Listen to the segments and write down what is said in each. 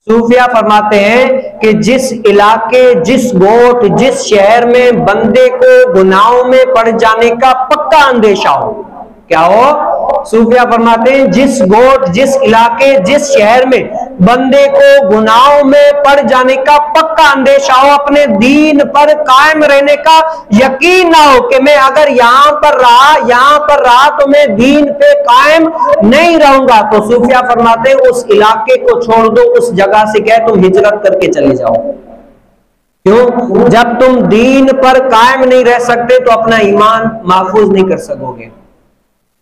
सूफिया फरमाते हैं कि जिस इलाके, जिस गोट, जिस शहर में बंदे को गुनाहों में पड़ जाने का पक्का अंदेशा हो, क्या हो? सूफिया फरमाते हैं जिस गोट, जिस इलाके, जिस शहर में बंदे को गुनाहों में पड़ जाने का पक्का अंदेशा हो, अपने दीन पर कायम रहने का यकीन ना हो कि मैं अगर यहां पर रहा तो मैं दीन पे कायम नहीं रहूंगा, तो सूफिया फरमाते हैं उस इलाके को छोड़ दो, उस जगह से क्या तुम हिजरत करके चले जाओ। क्यों? जब तुम दीन पर कायम नहीं रह सकते तो अपना ईमान महफूज नहीं कर सकोगे,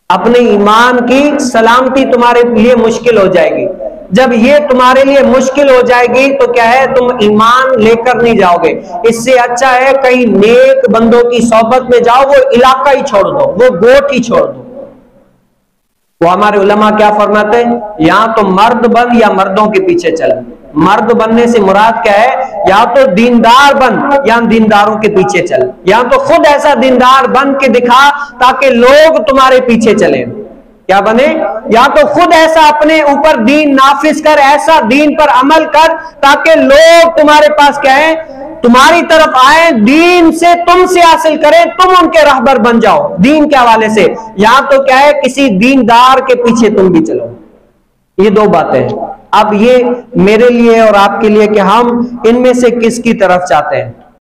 अपने ईमान की सलामती तुम्हारे लिए मुश्किल हो जाएगी। जब ये तुम्हारे लिए मुश्किल हो जाएगी तो क्या है, तुम ईमान लेकर नहीं जाओगे। इससे अच्छा है कई नेक बंदों की सोहबत में जाओ, वो इलाका ही छोड़ दो, वो गोट ही छोड़ दो। वो हमारे उलमा क्या फरमाते हैं, यहां तो मर्द बन या मर्दों के पीछे चल। मर्द बनने से मुराद क्या है, या तो दीनदार बन या दीनदारों के पीछे चल, या तो खुद ऐसा दीनदार बन के दिखा ताकि लोग तुम्हारे पीछे चले। क्या बने? या तो खुद ऐसा अपने ऊपर दीन नाफिज कर, ऐसा दीन पर अमल कर ताकि लोग तुम्हारे पास क्या है, तुम्हारी तरफ आए, दीन से तुमसे हासिल करें, तुम उनके रहबर बन जाओ दीन के हवाले से। या तो क्या है, किसी दीनदार के पीछे तुम भी चलो। ये दो बातें हैं। अब ये मेरे लिए और आपके लिए कि हम इनमें से किसकी तरफ चाहते हैं।